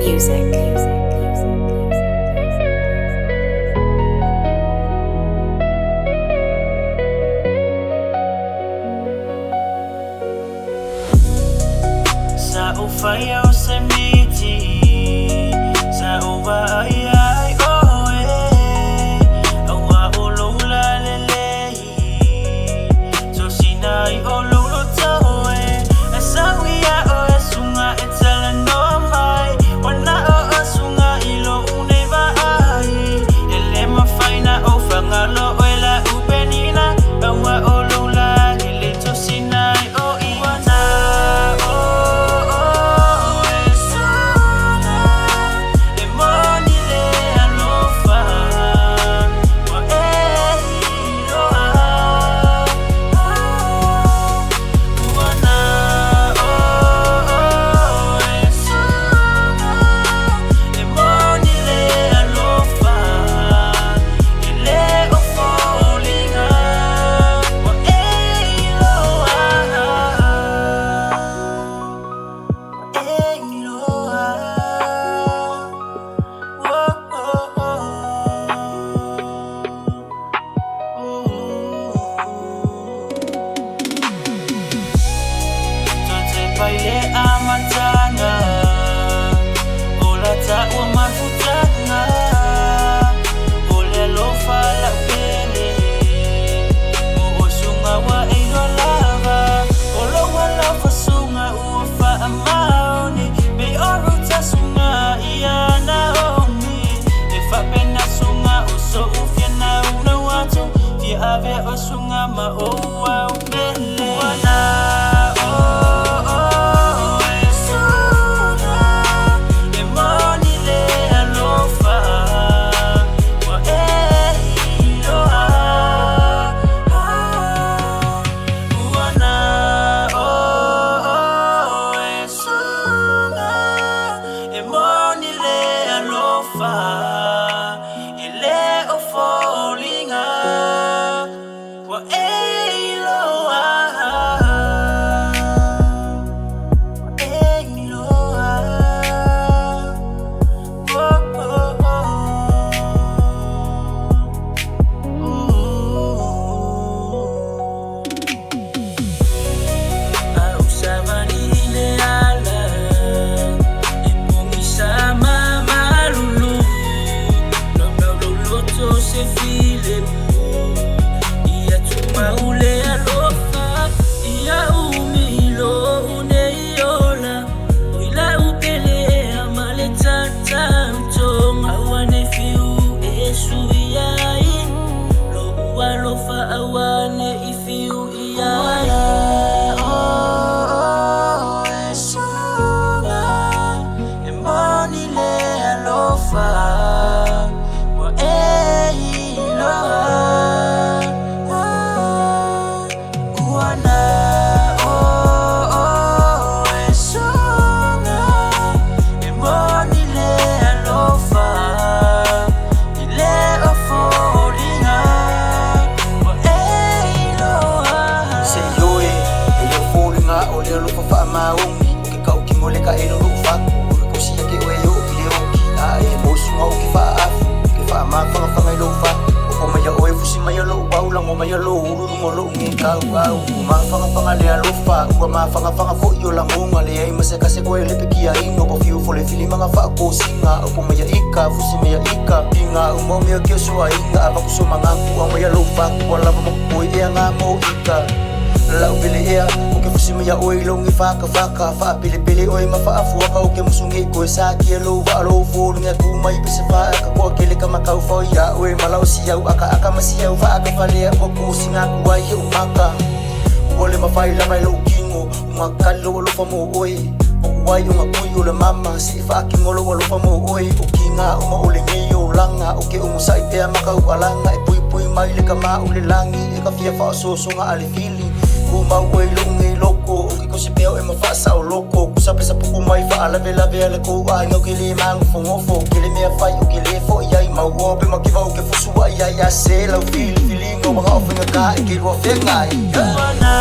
Sa ufayaw sa miti, sa uba ay awa ulong lalelei, so sinay ulong lutoy, asawiya sunga etalanomay, wana sunga ilo unay baay, elema faina fangalo la ubenina, awa ulong lalelito sinay iwana. Baile amatanga, ola ta'wa mafutanga, ole lofa la pele, mo sunga wa ilo lava, olo wala fasunga ufa amaoni, be oruta sunga iya naomi, efa pena sunga uso ufya na una watu, fi ave osunga ma owa upele wana. Mayalo ulumolo ngikaw au mafanga fanga le alofa kwa mafanga fanga fo yo la munga le ai maseka se ko le pikia ino po fiu fo le fili manga fa ko singa po maya ika fusi maya ika inga umo me ke so inga apa kuso manga kwa mayalo fa kwa la mo ko ia nga mo ika la ubele ia o ke fusi maya o ilongi fa fa pili oi mafa afu ka o ke musungi ko sa ki lo va lo fo nga ku mai pese fa ka ko ke le kama ka fo ya oi malau si au aka masia fa aka fa le ko ku singa ku ai u maka ole mafai la mai lo kingo makalo lo fa mo oi wai uma kuyo le mama si fa ki ngolo lo fa mo oi o kinga uma ole ngeyo langa o ke umusa ite maka u alanga e pui mai le kama ule langi e ka fia fa so nga ali fili uma oi lo nge loko o ko se peo e mafa sa o loko ku sa pesa pu mai fa ala vela vela ko ai no ke le mang fo ngofo ke le me fa o ke le fo ia ma wo pe ma ki va o ke fu su ia se la fili ngo ma ka o finga ka ke lo fe ngai Wana